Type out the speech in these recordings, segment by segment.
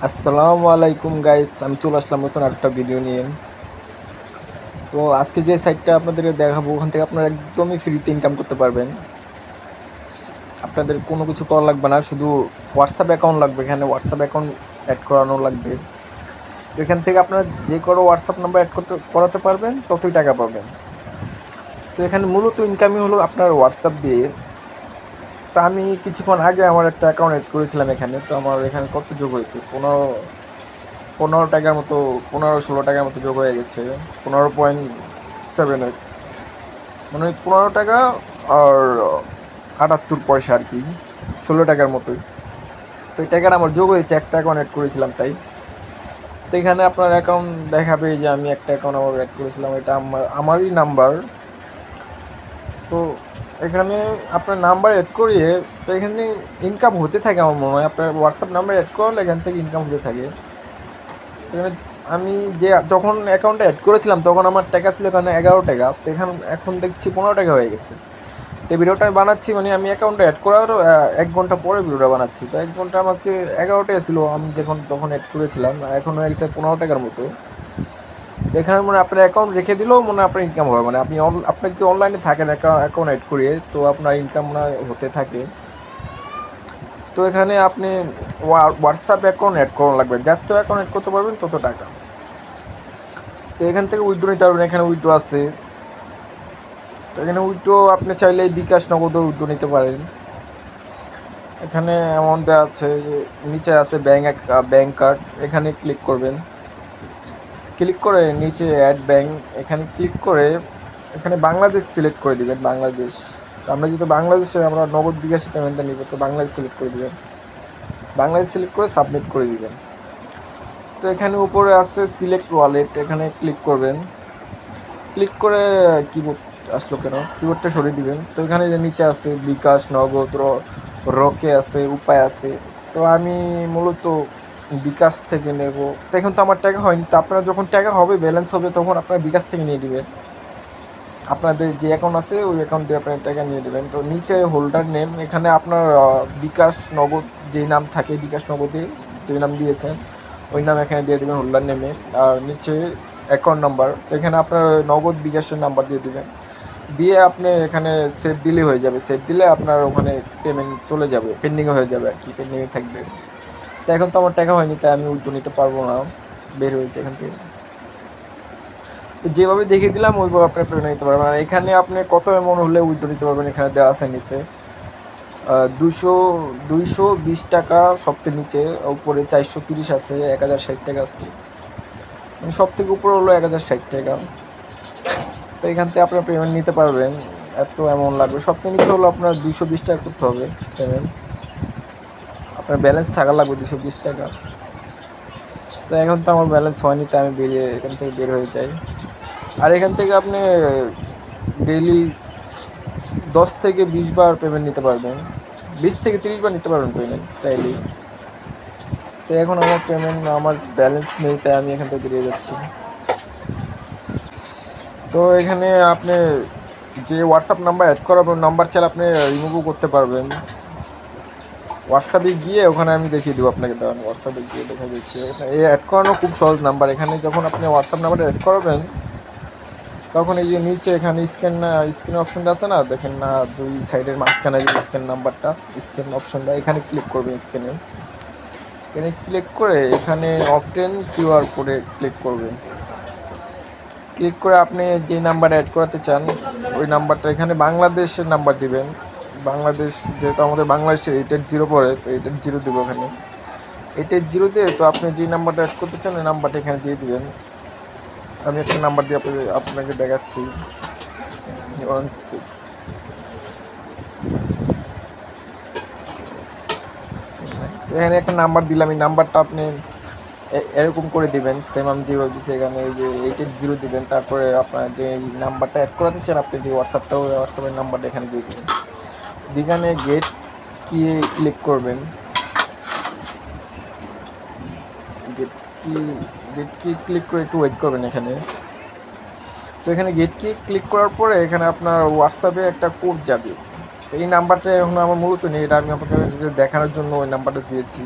আসসালামু আলাইকুম গাইস, আমি চলে আসলাম নতুন আরেকটা ভিডিও নিয়ে। তো আজকে যে সাইটটা আপনাদের দেখাবো, ওখান থেকে আপনারা একদমই ফ্রিতে ইনকাম করতে পারবেন। আপনাদের কোনো কিছু করা লাগবে না, শুধু হোয়াটসঅ্যাপ অ্যাকাউন্ট লাগবে। এখানে হোয়াটসঅ্যাপ অ্যাকাউন্ট অ্যাড করানো লাগবে। তো এখান থেকে আপনারা যে কোনো হোয়াটসঅ্যাপ নাম্বার অ্যাড করাতে পারবেন, ততই টাকা পাবেন। তো এখানে মূলত ইনকামই হলো আপনার হোয়াটসঅ্যাপ দিয়ে। তো আমি কিছুক্ষণ আগে আমার একটা অ্যাকাউন্ট অ্যাড করেছিলাম এখানে। তো আমার এখানে কত যোগ হয়েছে, 15 টাকার মতো, 15-16 টাকার মতো যোগ হয়ে গেছে। 15.78, মানে 15 টাকা আর 78 পয়সা আর কি, 16 টাকার মতোই। তো এই টাকাটা আমার যোগ হয়েছে, একটা অ্যাকাউন্ট অ্যাড করেছিলাম তাই। তো এখানে আপনার অ্যাকাউন্ট দেখাবে যে আমি একটা অ্যাকাউন্ট আমার অ্যাড করেছিলাম, এটা আমারই নাম্বার। তো এখানে আপনার নাম্বার অ্যাড করিয়ে, তো এখানে ইনকাম হতে থাকে আমার মনে হয়। আপনার হোয়াটসঅ্যাপ নাম্বার অ্যাড করলে এখান থেকে ইনকাম হতে থাকে। এখানে আমি যে যখন অ্যাকাউন্টটা অ্যাড করেছিলাম তখন আমার টাকা ছিল এখানে 11 টাকা। তো এখন দেখছি 15 টাকা হয়ে গেছে। তো ভিডিওটা আমি বানাচ্ছি, মানে আমি অ্যাকাউন্টটা অ্যাড করার 1 ঘন্টা পরে ভিডিওটা বানাচ্ছি। তো 1 ঘন্টা আমাকে 11 টাকা ছিল আমি যখন অ্যাড করেছিলাম, এখন হয়ে গেছে 15 টাকার মতো। তো এখানে মানে আপনার অ্যাকাউন্ট রেখে দিলেও মনে হয় আপনার ইনকাম হবে, মানে আপনি যদি অনলাইনে থাকেন অ্যাকাউন্ট অ্যাড করিয়ে, তো আপনার ইনকাম মনে হয় হতে থাকে। তো এখানে আপনি হোয়াটসঅ্যাপ অ্যাকাউন্ট অ্যাড করানো লাগবে, যত অ্যাকাউন্ট অ্যাড করতে পারবেন তত টাকা। তো এখান থেকে উইথড্র নিতে পারবেন, এখানে উইথড্র আছে। তো এখানে উইথড্র আপনি চাইলে বিকাশ নগদও উইথড্র নিতে পারেন। এখানে অ্যামাউন্ট দেওয়া আছে, নিচে আছে ব্যাংক কার্ড, এখানে ক্লিক করবেন। ক্লিক করে নিচে অ্যাড ব্যাংক, এখানে ক্লিক করে এখানে বাংলাদেশ সিলেক্ট করে দিবেন, বাংলাদেশ। তো আমরা যেহেতু বাংলাদেশে আমরা নগদ বিকাশে পেমেন্টটা নিব, তো বাংলাদেশ সিলেক্ট করে দিবেন। বাংলাদেশ সিলেক্ট করে সাবমিট করে দিবেন। তো এখানে উপরে আছে সিলেক্ট ওয়ালেট, এখানে ক্লিক করবেন। ক্লিক করে কিবোর্ড আসলো কেন, কিবোর্ডটা সরিয়ে দিবেন। তো এখানে যে নিচে আছে বিকাশ নগদ রকে আছে, উপায় আছে। তো আমি মূলত বিকাশ থেকে নেব। তো এখন তো আমার টাকা হয়নি, তো আপনারা যখন টাকা হবে, ব্যালেন্স হবে, তখন আপনারা বিকাশ থেকে নিয়ে নেবেন। আপনাদের যে অ্যাকাউন্ট আছে ওই অ্যাকাউন্ট দিয়ে আপনার টাকা নিয়ে নেবেন। তো নিচে হোল্ডার নেম, এখানে আপনার বিকাশ নগদ যেই নাম থাকে, বিকাশ নগদে যেই নাম দিয়েছেন ওই নাম এখানে দিয়ে দেবেন হোল্ডার নেমে। আর নিচে অ্যাকাউন্ট নাম্বার, তো এখানে আপনার নগদ বিকাশের নাম্বার দিয়ে দেবেন। দিয়ে আপনি এখানে সেভ দিলে হয়ে যাবে। সেভ দিলে আপনার ওখানে পেমেন্ট চলে যাবে, পেন্ডিংয়ে হয়ে যাবে আর কি, পেন্ডিংয়ে থাকবে। তো এখন তো আমার টাকা হয়নি, তাই আমি উল্টো নিতে পারবো না, বের হয়েছে এখান থেকে। তো যেভাবে দেখিয়ে দিলাম ওইভাবে আপনি পেমেন্ট নিতে পারবেন। আর এখানে আপনি কত অ্যামাউন্ট হলে উইথড্র নিতে পারবেন, এখানে দেওয়া আছে নিচে। 220 টাকা সবথেকে নিচে, উপরে 430 আছে, 1060 টাকা আছে, মানে সব থেকে উপরে হলো 1060 টাকা। তো এখান থেকে আপনার পেমেন্ট নিতে পারবেন, এত অ্যামাউন্ট লাগবে। সবথেকে নিচে হলো আপনার 220 টাকা করতে হবে পেমেন্ট, আপনার ব্যালেন্স থাকা লাগবে 220 টাকা। তো এখন তো আমার ব্যালেন্স হয়নি, তাই আমি এখান থেকে বের হয়ে যাই। আর এখান থেকে আপনি ডেইলি 10 থেকে 20 বার পেমেন্ট নিতে পারবেন, 20 থেকে 30 বার নিতে পারবেন পেমেন্ট চাইলেই। তো এখন আমার ব্যালেন্স নেই, তাই আমি এখান থেকে বেরিয়ে যাচ্ছি। তো এখানে আপনি যে হোয়াটসঅ্যাপ নাম্বার অ্যাড করাবেন, নাম্বার চাইলে আপনি রিমুভও করতে পারবেন। হোয়াটসঅ্যাপে গিয়ে ওখানে আমি দেখিয়ে দেবো আপনাকে, দেওয়ান হোয়াটসঅ্যাপে গিয়ে দেখা দিচ্ছি। এই অ্যাড করানো খুব সহজ নাম্বার। এখানে যখন আপনি হোয়াটসঅ্যাপ নাম্বারটা অ্যাড করাবেন, তখন এই যে নিচে এখানে স্ক্যান অপশনটা আছে না, দেখেন না, দুই সাইডের মাঝখানে যে স্ক্যান নাম্বারটা, স্ক্যান অপশনটা, এখানে ক্লিক করবেন। এখানে ক্লিক করে এখানে অপটেন কিউআর কোডে ক্লিক করবেন। ক্লিক করে আপনি যে নাম্বার অ্যাড করাতে চান ওই নাম্বারটা, এখানে বাংলাদেশের নাম্বার দিবেন। বাংলাদেশ যেহেতু আমাদের বাংলাদেশে 880 পড়ে, তো 880 দেবো এখানে। 880 দিয়ে তো আপনি যে নাম্বারটা অ্যাড করতে চান ওই নাম্বারটা এখানে দিয়ে দিবেন। আমি একটা নাম্বার দিয়ে আপনাকে দেখাচ্ছি, 16। এখানে একটা নাম্বার দিলাম, এই নাম্বারটা আপনি এরকম করে দিবেন, সেম আমি যেভাবে দিচ্ছি এখানে এই যে 880 দিবেন। তারপরে আপনার যে নাম্বারটা অ্যাড করাতে চান, আপনি যে হোয়াটসঅ্যাপের নাম্বারটা এখানে দিয়ে দেবেন। এখানে গেট কি ক্লিক করবেন। গেট কি গেট কি ক্লিক করে একটু ওয়েট করবেন এখানে। তো এখানে গেট কি ক্লিক করার পরে এখানে আপনার হোয়াটসঅ্যাপে একটা কোড যাবে। এই নাম্বারটা এখন আমার মূলত নেই, এটা আমি আপনাকে দেখানোর জন্য ওই নাম্বারটা দিয়েছি।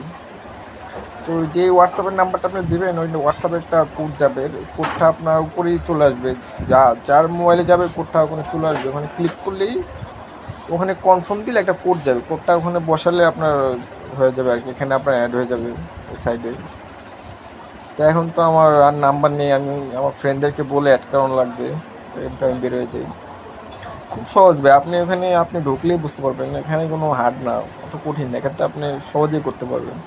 তো যে হোয়াটসঅ্যাপের নাম্বারটা আপনি দেবেন ওই হোয়াটসঅ্যাপে একটা কোড যাবে, কোডটা আপনার উপরেই চলে আসবে, যার মোবাইলে যাবে কোডটা ওখানে চলে আসবে, ওখানে ক্লিক করলেই ওখানে কনফার্ম দিলে একটা কোড যাবে, কোডটা ওখানে বসালে আপনার হয়ে যাবে আর কি, এখানে আপনার অ্যাড হয়ে যাবে ওই সাইডে। তো এখন তো আমার আর নাম্বার নেই, আমি আমার ফ্রেন্ডদেরকে বলে অ্যাড করানো লাগবে, তো আমি বের হয়ে যাই। খুব সহজ ভাই, আপনি ওখানে আপনি ঢুকলেই বুঝতে পারবেন, এখানে কোনো হার্ড না, অত কঠিন না, এখানে আপনি সহজেই করতে পারবেন।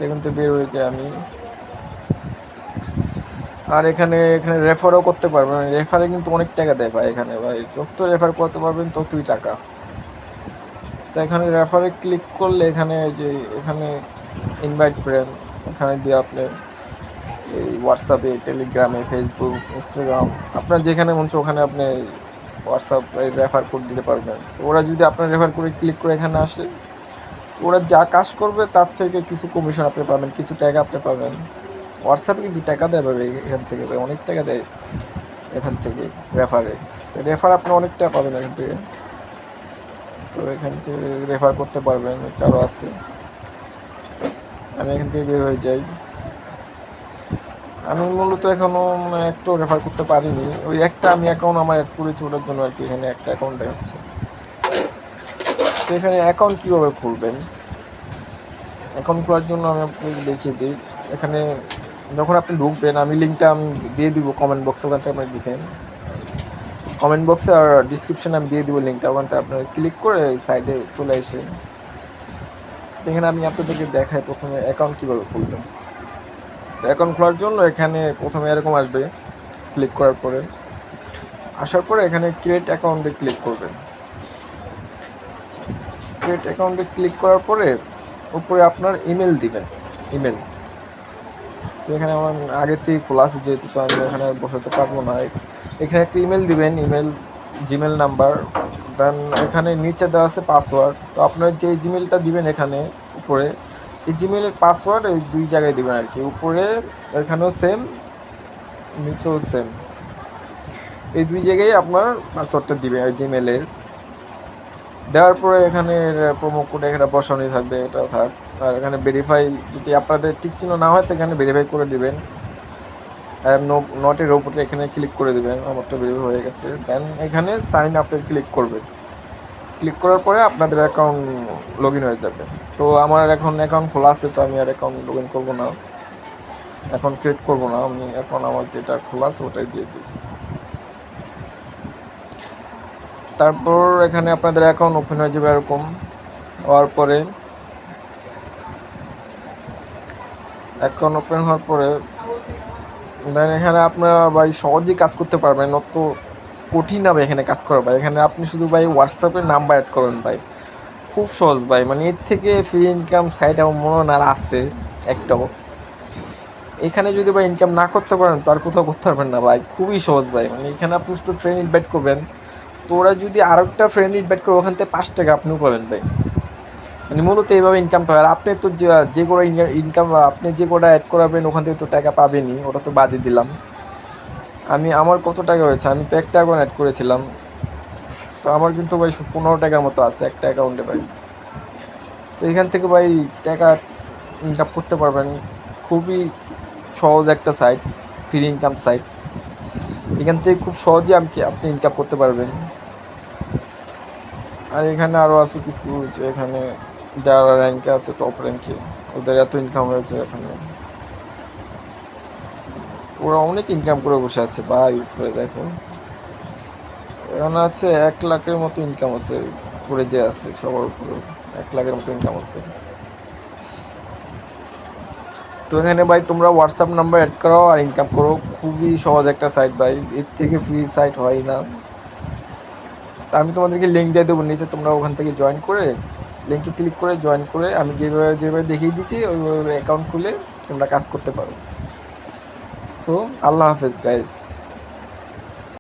এখান থেকে বের হয়ে যাই আমি। আর এখানে এখানে রেফারও করতে পারবেন, রেফারে কিন্তু অনেক টাকা দেয় ভাই এখানে, ভাই যত রেফার করতে পারবেন ততই টাকা। তো এখানে রেফারে ক্লিক করলে এখানে যে এখানে ইনভাইট ফ্রেন্ড, এখানে দিয়ে আপনি এই হোয়াটসঅ্যাপে, টেলিগ্রামে, ফেসবুক, ইনস্টাগ্রাম, আপনার যেখানে মন চায় ওখানে আপনি হোয়াটসঅ্যাপ রেফার কোড দিতে পারবেন। তো ওরা যদি আপনার রেফার করে ক্লিক করে এখানে আসে, ওরা যা কাজ করবে তার থেকে কিছু কমিশন আপনি পাবেন, কিছু টাকা আপনি পাবেন। হোয়াটসঅ্যাপে কিন্তু টাকা দেয় ভাবে এখান থেকে, অনেক টাকা দেয় এখান থেকে রেফারে। তো রেফার আপনি অনেক টাকা পাবেন এখান থেকে। তো এখান থেকে রেফার করতে পারবেন, আরও আছে। আমি এখান থেকে বের হয়ে যাই। আমি মূলত এখনও একটু রেফার করতে পারিনি, ওই একটা আমি অ্যাকাউন্ট আমার অ্যাড করেছি ওটার জন্য আর কি, এখানে একটা অ্যাকাউন্ট দেখাচ্ছে। তো এখানে অ্যাকাউন্ট কীভাবে খুলবেন, অ্যাকাউন্ট খোলার জন্য আমি আপনাকে দেখিয়ে দিই। এখানে যখন আপনি ঢুকবেন, আমি লিঙ্কটা আমি দিয়ে দিব কমেন্ট বক্সে, ওখান থেকে আপনি দেখেন কমেন্ট বক্সে, আর ডিসক্রিপশানে আমি দিয়ে দিব লিঙ্কটা, ওখান থেকে আপনারা ক্লিক করে সাইডে চলে এসে এখানে আমি আপনাদেরকে দেখাই প্রথমে অ্যাকাউন্ট কীভাবে খুলবেন। তো অ্যাকাউন্ট খোলার জন্য এখানে প্রথমে এরকম আসবে, ক্লিক করার পরে আসার পরে এখানে ক্রিয়েট অ্যাকাউন্টে ক্লিক করবেন। ক্রিয়েট অ্যাকাউন্টে ক্লিক করার পরে উপরে আপনার ইমেল দিবেন, ইমেল। তো এখানে আমার আগের থেকে খোলা আছে যেহেতু, তো আমি এখানে বসাতে পারবো না। এখানে একটা ইমেল দিবেন, ইমেল, জিমেল নাম্বার, দেন এখানে নিচে দেওয়া আছে পাসওয়ার্ড। তো আপনার যে জিমেলটা দিবেন এখানে উপরে, এই জিমেলের পাসওয়ার্ড এই দুই জায়গায় দিবেন আর কি, উপরে এখানেও সেম, নিচেও সেম, এই দুই জায়গায় আপনার পাসওয়ার্ডটা দিবেন এই জিমেলের। দেওয়ার পরে এখানে প্রোমো কোড এখানে বসানোই থাকবে, এটা থাক। আর এখানে ভেরিফাই, যদি আপনাদের টিক চিহ্ন না হয় তো এখানে ভেরিফাই করে দিবেন, আই এম নটের ওপরে এখানে ক্লিক করে দেবেন, আমারটা ভেরিফাই হয়ে গেছে। দেন এখানে সাইন আপে ক্লিক করবেন, ক্লিক করার পরে আপনাদের অ্যাকাউন্ট লগ ইন হয়ে যাবে। তো আমার এখন অ্যাকাউন্ট খোলা আছে, তো আমি আর অ্যাকাউন্ট লগ ইন করবো না, অ্যাকাউন্ট ক্রিয়েট করবো না, আমি এখন আমার যেটা খোলা আছে ওটাই দিয়ে দিই। তারপর এখানে আপনাদের অ্যাকাউন্ট ওপেন হয়ে যাবে এরকম হওয়ার পরে, অ্যাকাউন্ট ওপেন হওয়ার পরে দেন এখানে আপনারা ভাই সহজেই কাজ করতে পারবেন, অত কঠিন হবে এখানে কাজ করা ভাই। এখানে আপনি শুধু ভাই হোয়াটসঅ্যাপের নাম্বার অ্যাড করবেন ভাই, খুব সহজ ভাই, মানে এর থেকে ফ্রি ইনকাম সাইট আমার মনে হয় না আর আছে একটাও। এখানে যদি ভাই ইনকাম না করতে পারেন তো আর কোথাও করতে পারবেন না ভাই, খুবই সহজ ভাই। মানে এখানে আপনি শুধু ফ্রেন্ড ইনভাইট করবেন, তো ওরা যদি আরও একটা ফ্রেন্ড ইনভাইট করে ওখান থেকে 5 টাকা আপনিও পাবেন ভাই। মানে মূলত এইভাবে ইনকামটা হয়। আর আপনি তো যে কোনো ইনকাম আপনি যে কোটা অ্যাড করাবেন ওখান থেকে তো টাকা পাবেনই, ওটা তো বাদই দিলাম। আমার কত টাকা হয়েছে, আমি তো একটা অ্যাকাউন্ট অ্যাড করেছিলাম, তো আমার কিন্তু ভাই 15 টাকার মতো আছে একটা অ্যাকাউন্টে ভাই। তো এখান থেকে ভাই টাকা ইনকাম করতে পারবেন, খুবই সহজ একটা সাইট, ফ্রি ইনকাম সাইট। এখান থেকে খুব সহজে আপনি ইনকাম করতে পারবেন। আর এখানে আরও আছে কিছু, যে এখানে যারা র্যাঙ্কে আছে, টপ র্যাঙ্কে, ওদের এত ইনকাম হয়েছে এখানে, ওরা অনেক ইনকাম করে বসে আছে ভাই। উপরে দেখো এখানে আছে 1 লাখের মতো ইনকাম আছে, উপরে যে আছে সবার উপরে 1 লাখের মতো ইনকাম আছে। তো এখানে ভাই তোমরা হোয়াটসঅ্যাপ নাম্বার অ্যাড করো আর ইনকাম করো, খুবই সহজ একটা সাইট ভাই, এর থেকে ফ্রি সাইট হয় না। তা আমি তোমাদেরকে লিঙ্ক দিয়ে দেবো নিচে, তোমরা ওখান থেকে জয়েন করে, লিঙ্কে ক্লিক করে জয়েন করে, আমি যেভাবে যেভাবে দেখিয়ে দিচ্ছি ওইভাবে অ্যাকাউন্ট খুলে তোমরা কাজ করতে পারো। সো আল্লাহ হাফেজ গাইস।